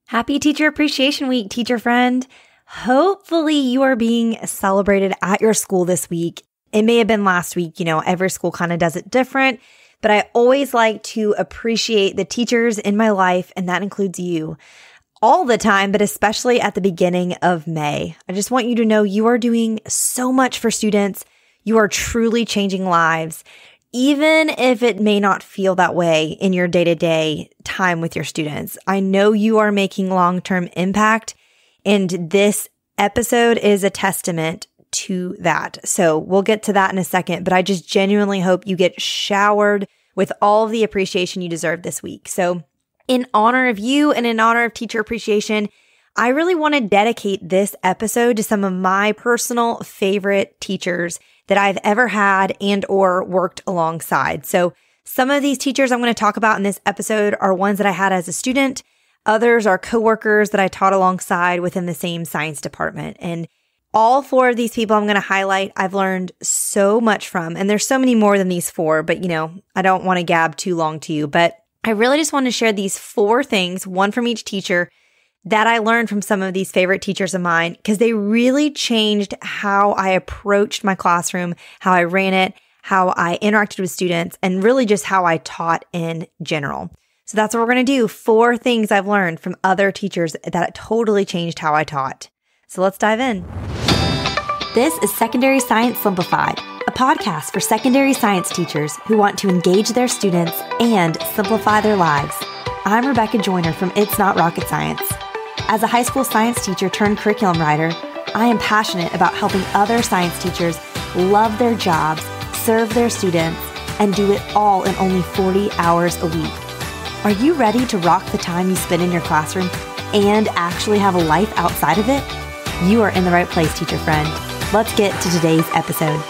Happy Teacher Appreciation Week, teacher friend. Hopefully you are being celebrated at your school this week. It may have been last week, every school kind of does it different, but I always like to appreciate the teachers in my life, and that includes you all the time, but especially at the beginning of May. I just want you to know you are doing so much for students. You are truly changing lives, even if it may not feel that way in your day-to-day time with your students. I know you are making long-term impact, and this episode is a testament to that. So we'll get to that in a second, but I just genuinely hope you get showered with all of the appreciation you deserve this week. So in honor of you and in honor of Teacher Appreciation, I really want to dedicate this episode to some of my personal favorite teachers that I've ever had and or worked alongside. So some of these teachers I'm going to talk about in this episode are ones that I had as a student. Others are coworkers that I taught alongside within the same science department. And all four of these people I'm going to highlight, I've learned so much from. And there's so many more than these four, but I don't want to gab too long to you. But I really just want to share these four things, one from each teacher, that I learned from some of these favorite teachers of mine, because they really changed how I approached my classroom, how I ran it, how I interacted with students, and really just how I taught in general. So that's what we're going to do. 4 things I've learned from other teachers that totally changed how I taught. So let's dive in. This is Secondary Science Simplified, a podcast for secondary science teachers who want to engage their students and simplify their lives. I'm Rebecca Joyner from It's Not Rocket Science. As a high school science teacher turned curriculum writer, I am passionate about helping other science teachers love their jobs, serve their students, and do it all in only 40 hours a week. Are you ready to rock the time you spend in your classroom and actually have a life outside of it? You are in the right place, teacher friend. Let's get to today's episode.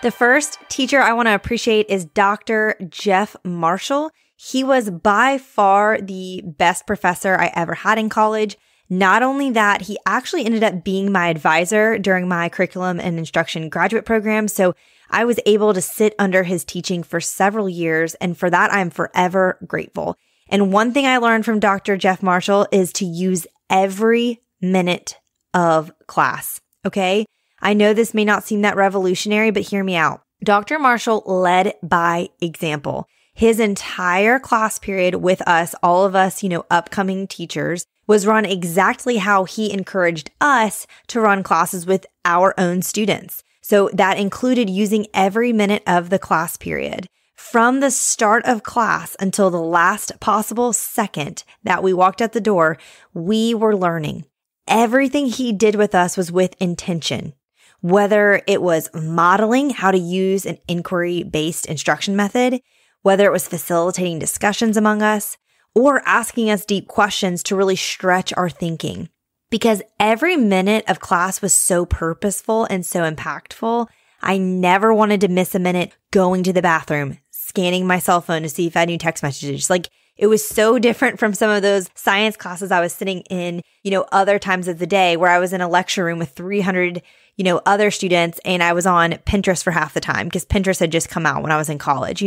The first teacher I want to appreciate is Dr. Jeff Marshall. He was by far the best professor I ever had in college. Not only that, he actually ended up being my advisor during my curriculum and instruction graduate program. So I was able to sit under his teaching for several years, and for that, I'm forever grateful. And one thing I learned from Dr. Jeff Marshall is to use every minute of class, okay? I know this may not seem that revolutionary, but hear me out. Dr. Marshall led by example. His entire class period with us, all of us, upcoming teachers, was run exactly how he encouraged us to run classes with our own students. So that included using every minute of the class period. From the start of class until the last possible second that we walked out the door, we were learning. Everything he did with us was with intention. Whether it was modeling how to use an inquiry-based instruction method, whether it was facilitating discussions among us, or asking us deep questions to really stretch our thinking. Because every minute of class was so purposeful and so impactful, I never wanted to miss a minute going to the bathroom, scanning my cell phone to see if I had new text messages. It was so different from some of those science classes I was sitting in, other times of the day where I was in a lecture room with 300, other students, and I was on Pinterest for half the time because Pinterest had just come out when I was in college,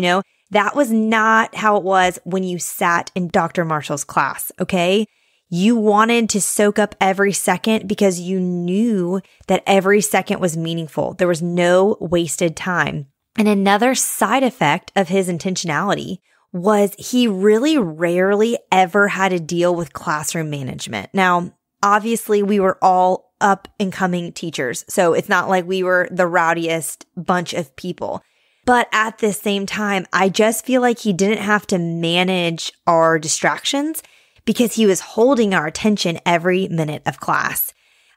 That was not how it was when you sat in Dr. Marshall's class, okay? You wanted to soak up every second because you knew that every second was meaningful. There was no wasted time. And another side effect of his intentionality was he really rarely ever had to deal with classroom management. Now, obviously, we were all up and coming teachers, so it's not like we were the rowdiest bunch of people. But at the same time, I just feel like he didn't have to manage our distractions because he was holding our attention every minute of class.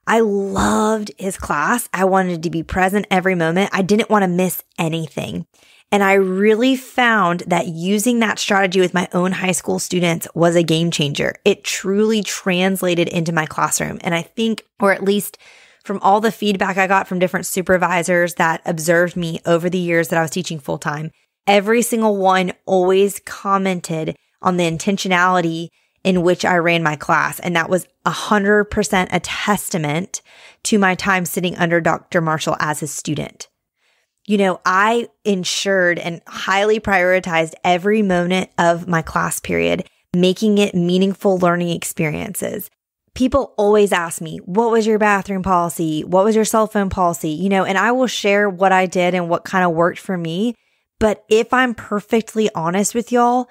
I loved his class. I wanted to be present every moment. I didn't want to miss anything. And I really found that using that strategy with my own high school students was a game changer. It truly translated into my classroom. And I think, or at least from all the feedback I got from different supervisors that observed me over the years that I was teaching full-time, every single one always commented on the intentionality in which I ran my class. And that was 100% a testament to my time sitting under Dr. Marshall as a student. I ensured and highly prioritized every moment of my class period, making it meaningful learning experiences. People always ask me, what was your bathroom policy? What was your cell phone policy? And I will share what I did and what kind of worked for me. But if I'm perfectly honest with y'all,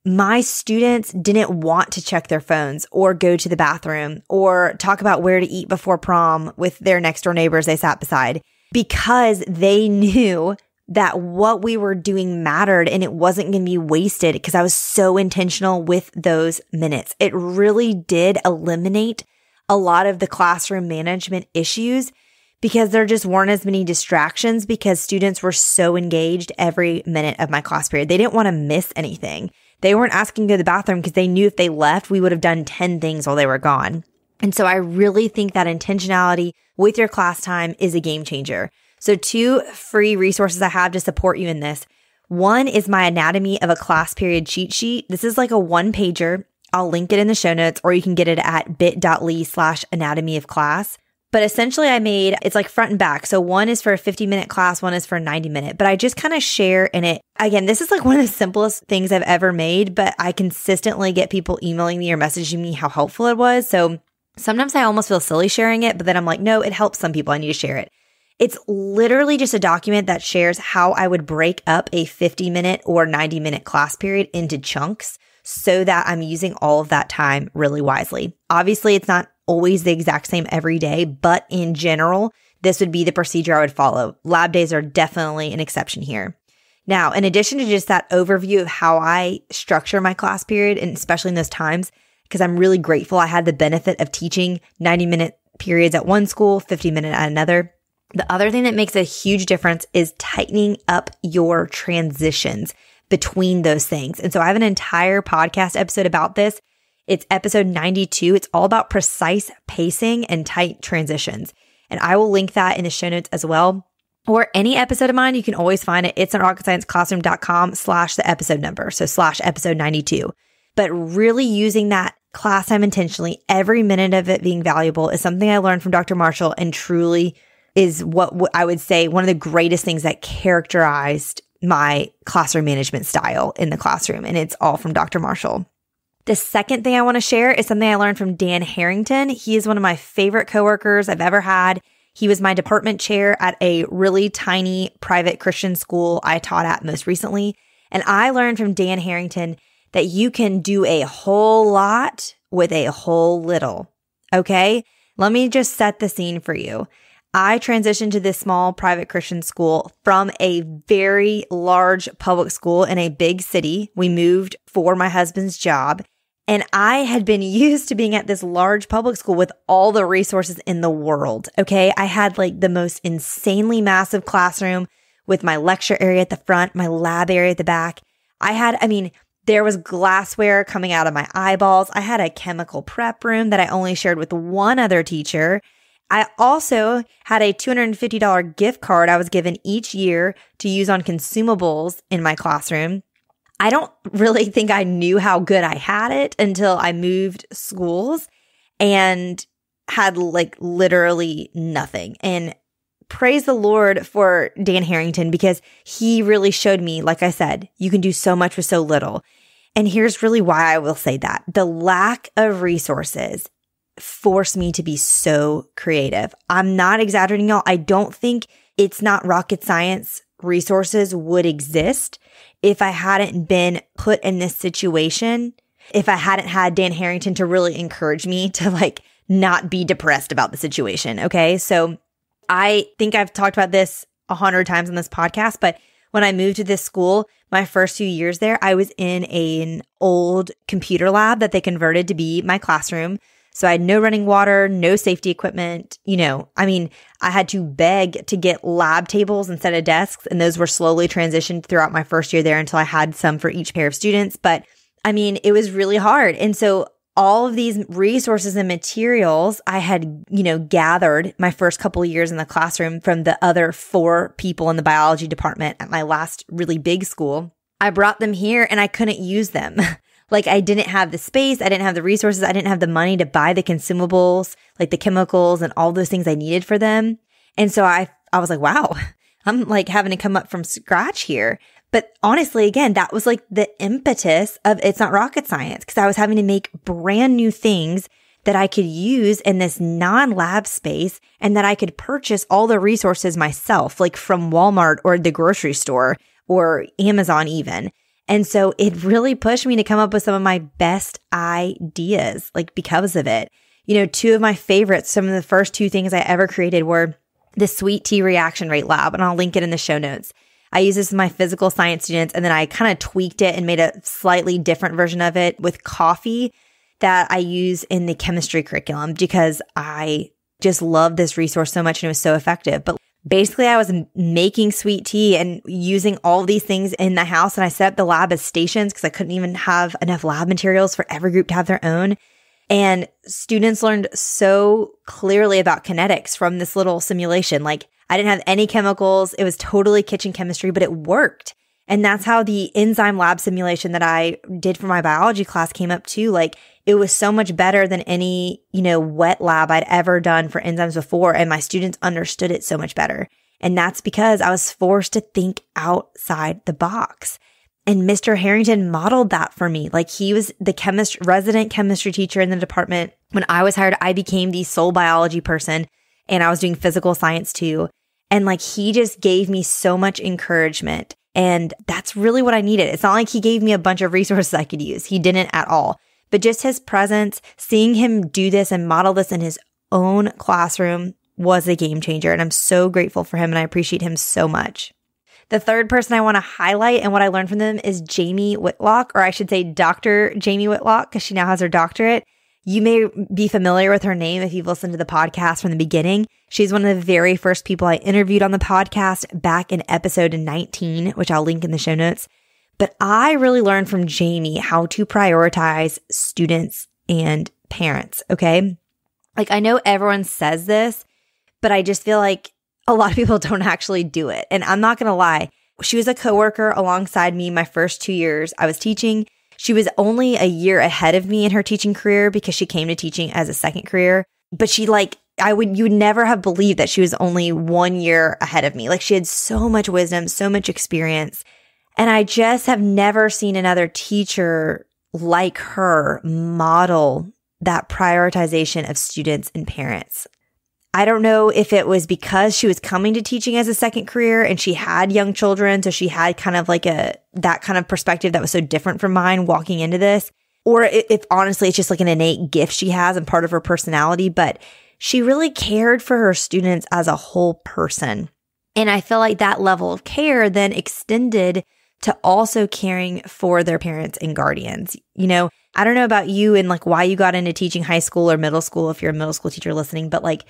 my students didn't want to check their phones or go to the bathroom or talk about where to eat before prom with their next door neighbors they sat beside, because they knew that what we were doing mattered and it wasn't going to be wasted because I was so intentional with those minutes. It really did eliminate a lot of the classroom management issues because there just weren't as many distractions because students were so engaged every minute of my class period. They didn't want to miss anything. They weren't asking to go to the bathroom because they knew if they left, we would have done 10 things while they were gone. And so I really think that intentionality with your class time is a game changer. So 2 free resources I have to support you in this. One is my Anatomy of a Class Period cheat sheet. This is like a 1-pager. I'll link it in the show notes, or you can get it at bit.ly/anatomy of class. But essentially it's like front and back. So one is for a 50-minute class, one is for a 90-minute. But I just kind of share in it. Again, this is like one of the simplest things I've ever made, but I consistently get people emailing me or messaging me how helpful it was. So sometimes I almost feel silly sharing it, but then I'm like, no, it helps some people. I need to share it. It's literally just a document that shares how I would break up a 50-minute or 90-minute class period into chunks so that I'm using all of that time really wisely. Obviously, it's not always the exact same every day, but in general, this would be the procedure I would follow. Lab days are definitely an exception here. Now, in addition to just that overview of how I structure my class period, and especially in those times, because I'm really grateful I had the benefit of teaching 90-minute periods at one school, 50-minute at another. The other thing that makes a huge difference is tightening up your transitions between those things. And so I have an entire podcast episode about this. It's episode 92. It's all about precise pacing and tight transitions. And I will link that in the show notes as well. Or any episode of mine, you can always find it. It's on rocketscienceclassroom.com/the episode number. So /episode 92. But really using that class time intentionally, every minute of it being valuable, is something I learned from Dr. Marshall and truly is what I would say one of the greatest things that characterized my classroom management style in the classroom. And it's all from Dr. Marshall. The second thing I want to share is something I learned from Dan Harrington. He is one of my favorite coworkers I've ever had. He was my department chair at a really tiny private Christian school I taught at most recently. And I learned from Dan Harrington that you can do a whole lot with a whole little. Okay? Let me just set the scene for you. I transitioned to this small private Christian school from a very large public school in a big city. We moved for my husband's job. And I had been used to being at this large public school with all the resources in the world. Okay. I had like the most insanely massive classroom with my lecture area at the front, my lab area at the back. There was glassware coming out of my eyeballs. I had a chemical prep room that I only shared with one other teacher. I also had a $250 gift card I was given each year to use on consumables in my classroom. I don't really think I knew how good I had it until I moved schools and had like literally nothing. And praise the Lord for Dan Harrington, because he really showed me, like I said, you can do so much with so little. And here's really why I will say that. The lack of resources forced me to be so creative. I'm not exaggerating, y'all. I don't think it's not rocket science resources would exist if I hadn't been put in this situation, if I hadn't had Dan Harrington to really encourage me to like not be depressed about the situation. Okay. So I think I've talked about this 100 times on this podcast, but when I moved to this school, my first few years there, I was in an old computer lab that they converted to be my classroom. So I had no running water, no safety equipment. I had to beg to get lab tables instead of desks, and those were slowly transitioned throughout my first year there until I had some for each pair of students. But it was really hard. And so all of these resources and materials I had, gathered my first couple of years in the classroom from the other 4 people in the biology department at my last really big school. I brought them here and I couldn't use them. Like I didn't have the space, I didn't have the resources, I didn't have the money to buy the consumables, like the chemicals and all those things I needed for them. And so I was like, wow, I'm like having to come up from scratch here. But honestly, again, that was like the impetus of It's Not Rocket Science, because I was having to make brand new things that I could use in this non-lab space and that I could purchase all the resources myself, like from Walmart or the grocery store or Amazon even. And so it really pushed me to come up with some of my best ideas, like because of it. You know, two of my favorites, some of the first two things I ever created were the sweet tea reaction rate lab, and I'll link it in the show notes. I use this with my physical science students, and then I kind of tweaked it and made a slightly different version of it with coffee that I use in the chemistry curriculum because I just love this resource so much and it was so effective. But basically, I was making sweet tea and using all these things in the house, and I set up the lab as stations because I couldn't even have enough lab materials for every group to have their own. And students learned so clearly about kinetics from this little simulation. Like, I didn't have any chemicals. It was totally kitchen chemistry, but it worked. And that's how the enzyme lab simulation that I did for my biology class came up too. Like, it was so much better than any, wet lab I'd ever done for enzymes before. And my students understood it so much better. And that's because I was forced to think outside the box. And Mr. Harrington modeled that for me. Like, he was the resident chemistry teacher in the department. When I was hired, I became the sole biology person, and I was doing physical science too. And like, he just gave me so much encouragement. And that's really what I needed. It's not like he gave me a bunch of resources I could use. He didn't at all. But just his presence, seeing him do this and model this in his own classroom was a game changer. And I'm so grateful for him, and I appreciate him so much. The third person I want to highlight and what I learned from them is Jamie Whitlock, or I should say Dr. Jamie Whitlock, because she now has her doctorate. You may be familiar with her name if you've listened to the podcast from the beginning. She's one of the very first people I interviewed on the podcast back in episode 19, which I'll link in the show notes. But I really learned from Jamie how to prioritize students and parents, okay? Like, I know everyone says this, but I just feel like a lot of people don't actually do it. And I'm not going to lie. She was a coworker alongside me my first 2 years I was teaching. She was only a year ahead of me in her teaching career because she came to teaching as a second career. But you would never have believed that she was only 1 year ahead of me. Like, she had so much wisdom, so much experience. And I just have never seen another teacher like her model that prioritization of students and parents. I don't know if it was because she was coming to teaching as a second career and she had young children, so she had kind of like that kind of perspective that was so different from mine walking into this, or if honestly it's just like an innate gift she has and part of her personality, but she really cared for her students as a whole person. And I feel like that level of care then extended to also caring for their parents and guardians. I don't know about you and like why you got into teaching high school or middle school if you're a middle school teacher listening, but like,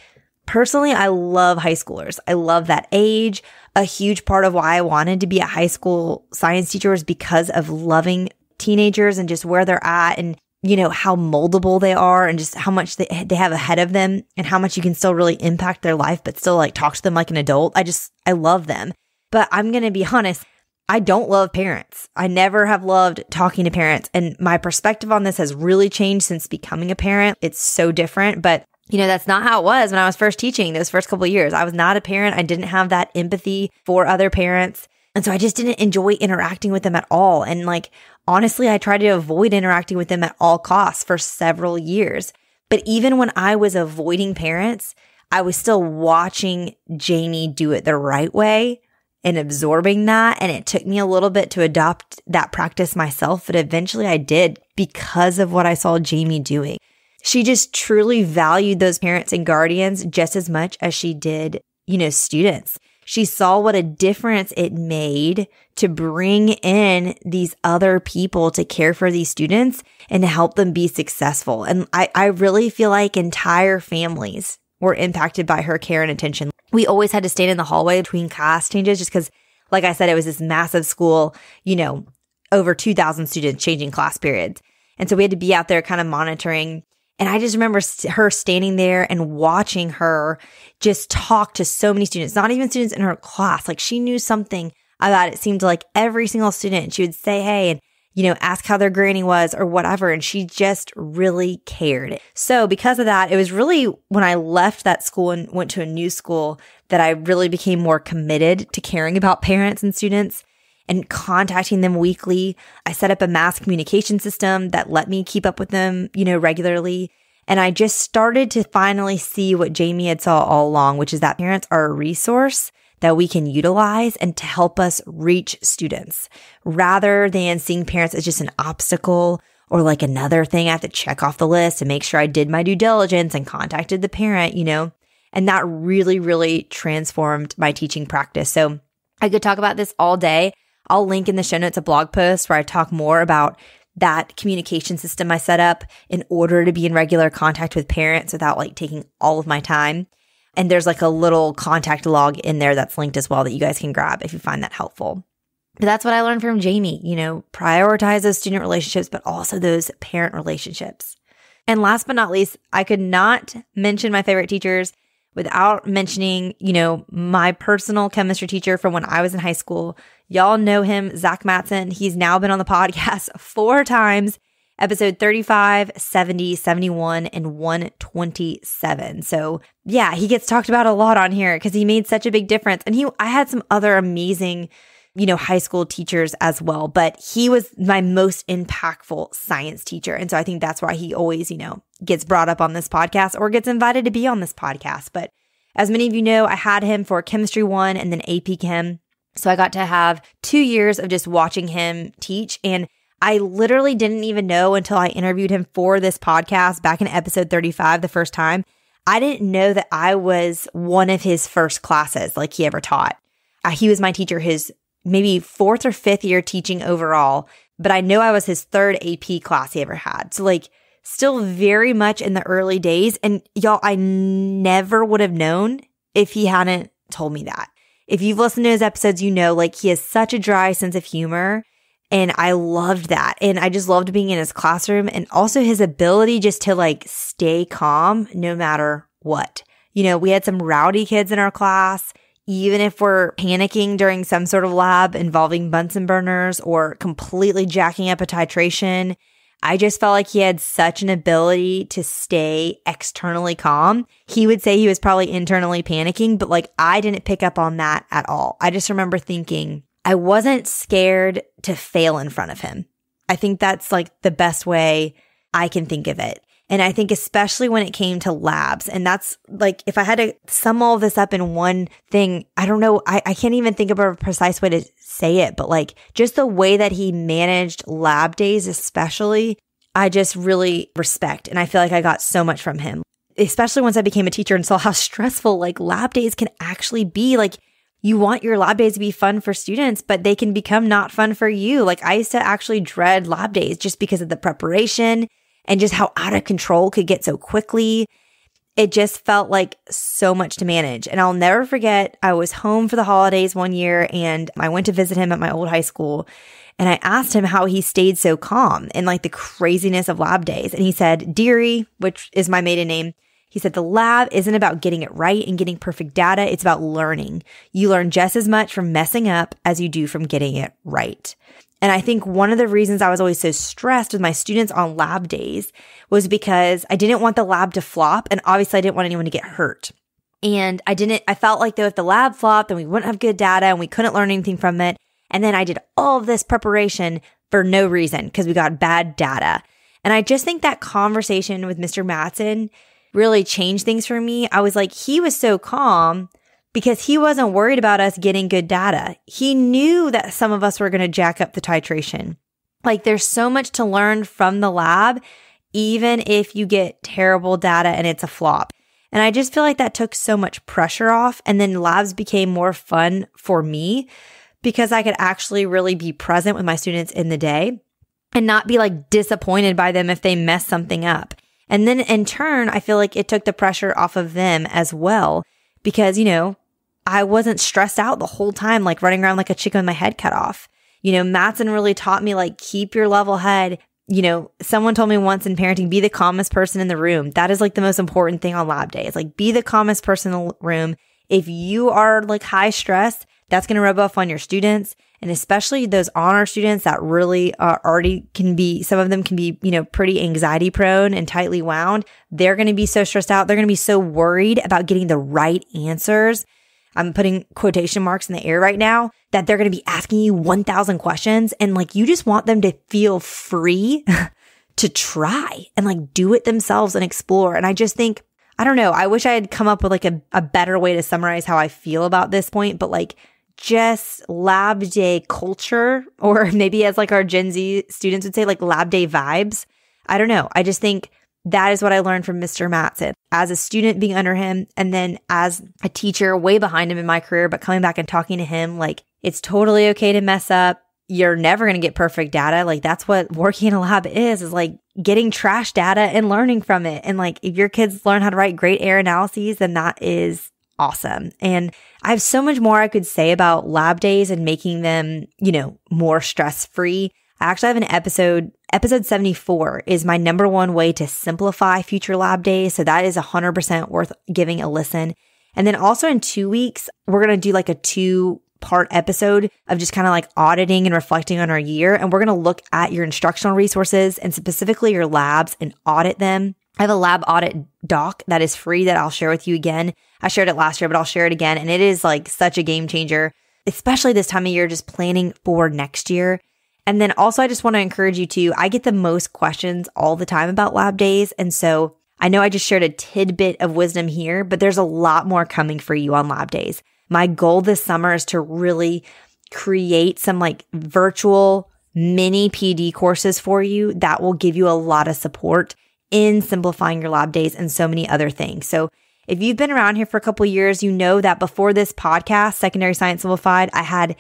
personally, I love high schoolers. I love that age. A huge part of why I wanted to be a high school science teacher was because of loving teenagers and just where they're at and, how moldable they are and just how much they have ahead of them and how much you can still really impact their life, but still like talk to them like an adult. I love them. But I'm going to be honest, I don't love parents. I never have loved talking to parents. And my perspective on this has really changed since becoming a parent. It's so different, but that's not how it was when I was first teaching those first couple of years. I was not a parent. I didn't have that empathy for other parents. And so I just didn't enjoy interacting with them at all. And like, honestly, I tried to avoid interacting with them at all costs for several years. But even when I was avoiding parents, I was still watching Jamie do it the right way and absorbing that. And it took me a little bit to adopt that practice myself, but eventually I did because of what I saw Jamie doing. She just truly valued those parents and guardians just as much as she did, students. She saw what a difference it made to bring in these other people to care for these students and to help them be successful. And I really feel like entire families were impacted by her care and attention. We always had to stand in the hallway between class changes just because, like I said, it was this massive school, over 2,000 students changing class periods. And so we had to be out there kind of monitoring. And I just remember her standing there and watching her just talk to so many students, not even students in her class. Like, she knew something about it seemed like every single student. She would say, hey, and ask how their granny was or whatever. And she just really cared. So because of that, it was really when I left that school and went to a new school that I really became more committed to caring about parents and students and contacting them weekly. I set up a mass communication system that let me keep up with them, regularly. And I just started to finally see what Jamie had saw all along, which is that parents are a resource that we can utilize and to help us reach students rather than seeing parents as just an obstacle or like another thing I have to check off the list to make sure I did my due diligence and contacted the parent, and that really, really transformed my teaching practice. So I could talk about this all day. I'll link in the show notes a blog post where I talk more about that communication system I set up in order to be in regular contact with parents without like taking all of my time. And there's like a little contact log in there that's linked as well that you guys can grab if you find that helpful. But that's what I learned from Jamie, prioritize those student relationships, but also those parent relationships. And last but not least, I could not mention my favorite teachers without mentioning, my personal chemistry teacher from when I was in high school. Y'all know him, Zach Matson. He's now been on the podcast 4 times. Episode 35, 70, 71, and 127. So yeah, he gets talked about a lot on here because he made such a big difference. And I had some other amazing, high school teachers as well, but he was my most impactful science teacher. And so I think that's why he always, gets brought up on this podcast or gets invited to be on this podcast. But as many of you know, I had him for Chemistry 1 and then AP Chem. So I got to have 2 years of just watching him teach. And I literally didn't even know until I interviewed him for this podcast back in episode 35 the first time. I didn't know that I was one of his first classes like he ever taught. He was my teacher his maybe 4th or 5th year teaching overall, but I know I was his 3rd AP class he ever had. So like still very much in the early days. And y'all, I never would have known if he hadn't told me that. If you've listened to his episodes, like he has such a dry sense of humor. And I loved that. And I just loved being in his classroom and also his ability just to like stay calm no matter what. We had some rowdy kids in our class. Even if we're panicking during some sort of lab involving Bunsen burners or completely jacking up a titration, I just felt like he had such an ability to stay externally calm. He would say he was probably internally panicking, but like I didn't pick up on that at all. I just remember thinking, I wasn't scared to fail in front of him. I think that's like the best way I can think of it. And I think especially when it came to labs, and that's like, if I had to sum all of this up in one thing, I don't know, I can't even think of a precise way to say it, but like just the way that he managed lab days, especially, I just really respect. And I feel like I got so much from him, especially once I became a teacher and saw how stressful like lab days can actually be. Like, you want your lab days to be fun for students, but they can become not fun for you. Like I used to actually dread lab days just because of the preparation and just how out of control it could get so quickly. It just felt like so much to manage. And I'll never forget, I was home for the holidays one year and I went to visit him at my old high school. And I asked him how he stayed so calm in like the craziness of lab days. And he said, Deary, which is my maiden name, he said, the lab isn't about getting it right and getting perfect data. It's about learning. You learn just as much from messing up as you do from getting it right. And I think one of the reasons I was always so stressed with my students on lab days was because I didn't want the lab to flop. And obviously I didn't want anyone to get hurt. And I felt like though if the lab flopped, then we wouldn't have good data and we couldn't learn anything from it. And then I did all of this preparation for no reason because we got bad data. And I just think that conversation with Mr. Matson really changed things for me. I was like, he was so calm because he wasn't worried about us getting good data. He knew that some of us were going to jack up the titration. Like there's so much to learn from the lab, even if you get terrible data and it's a flop. And I just feel like that took so much pressure off. And then labs became more fun for me because I could actually really be present with my students in the day and not be like disappointed by them if they mess something up. And then in turn, I feel like it took the pressure off of them as well because, I wasn't stressed out the whole time, like running around like a chicken with my head cut off. Matson really taught me like, keep your level head. Someone told me once in parenting, be the calmest person in the room. That is like the most important thing on lab day. It's like, be the calmest person in the room. If you are like high stress, that's going to rub off on your students. And especially those honor students that really already can be, some of them can be, pretty anxiety prone and tightly wound. They're going to be so stressed out. They're going to be so worried about getting the right answers. I'm putting quotation marks in the air right now, that they're going to be asking you 1,000 questions. And you just want them to feel free to try and do it themselves and explore. And I just think, I don't know, I wish I had come up with a better way to summarize how I feel about this point, but just lab day culture, or maybe as our Gen Z students would say, lab day vibes. I don't know. I just think that is what I learned from Mr. Matson as a student being under him, and then as a teacher way behind him in my career, but coming back and talking to him, it's totally okay to mess up. You're never going to get perfect data. That's what working in a lab is getting trash data and learning from it. And if your kids learn how to write great error analyses, then that is awesome. And I have so much more I could say about lab days and making them, more stress-free. I actually have an episode 74 is my number one way to simplify future lab days. So that is 100% worth giving a listen. And then also in 2 weeks, we're going to do a 2-part episode of just kind of auditing and reflecting on our year. And we're going to look at your instructional resources and specifically your labs and audit them. I have a lab audit doc that is free that I'll share with you again. I shared it last year, but I'll share it again. And it is such a game changer, especially this time of year, just planning for next year. And then also, I just want to encourage you to, I get the most questions all the time about lab days. And so I know I just shared a tidbit of wisdom here, but there's a lot more coming for you on lab days. My goal this summer is to really create some virtual mini PD courses for you that will give you a lot of support in simplifying your lab days and so many other things. So if you've been around here for a couple of years, you know that before this podcast, Secondary Science Simplified, I had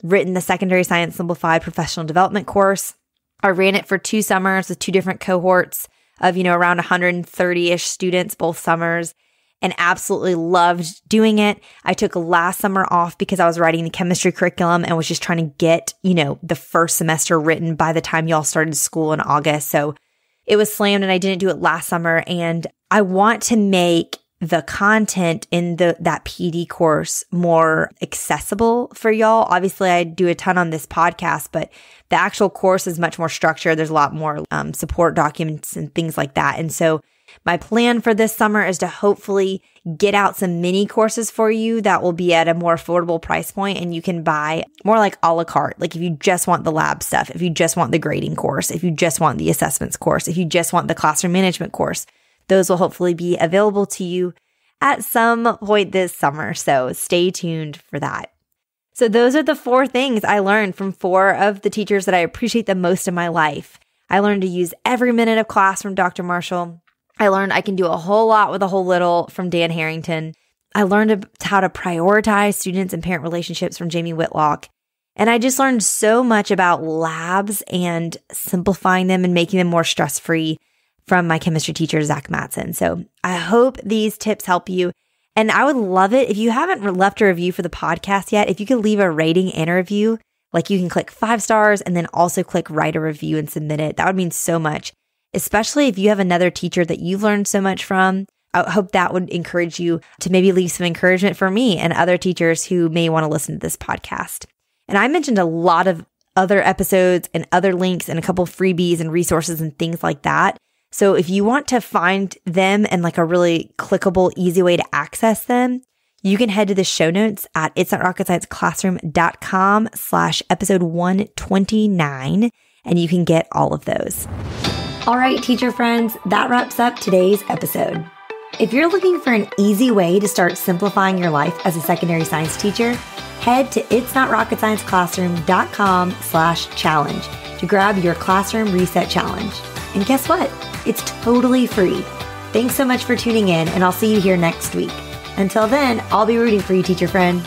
written the Secondary Science Simplified professional development course. I ran it for 2 summers with 2 different cohorts of, around 130-ish students both summers, and absolutely loved doing it. I took last summer off because I was writing the chemistry curriculum and was just trying to get, the first semester written by the time y'all started school in August. So it was slammed and I didn't do it last summer. And I want to make the content in that PD course more accessible for y'all. Obviously, I do a ton on this podcast, but the actual course is much more structured. There's a lot more support documents and things like that. And so my plan for this summer is to hopefully get out some mini courses for you that will be at a more affordable price point, and you can buy more a la carte. If you just want the lab stuff, if you just want the grading course, if you just want the assessments course, if you just want the classroom management course, those will hopefully be available to you at some point this summer. So stay tuned for that. So those are the 4 things I learned from 4 of the teachers that I appreciate the most in my life. I learned to use every minute of class from Dr. Marshall. I learned I can do a whole lot with a whole little from Dan Harrington. I learned how to prioritize students and parent relationships from Jamie Whitlock. And I just learned so much about labs and simplifying them and making them more stress-free from my chemistry teacher, Zach Matson. So I hope these tips help you. And I would love it if you haven't left a review for the podcast yet, if you could leave a rating and a review. You can click 5 stars and then also click write a review and submit it. That would mean so much, especially if you have another teacher that you've learned so much from. I hope that would encourage you to maybe leave some encouragement for me and other teachers who may want to listen to this podcast. And I mentioned a lot of other episodes and other links and a couple freebies and resources and things like that. So if you want to find them and a really clickable, easy way to access them, you can head to the show notes at itsnotrocketscienceclassroom.com/episode 129, and you can get all of those. All right, teacher friends, that wraps up today's episode. If you're looking for an easy way to start simplifying your life as a secondary science teacher, head to itsnotrocketscienceclassroom.com/challenge to grab your classroom reset challenge. And guess what? It's totally free. Thanks so much for tuning in, and I'll see you here next week. Until then, I'll be rooting for you, teacher friend.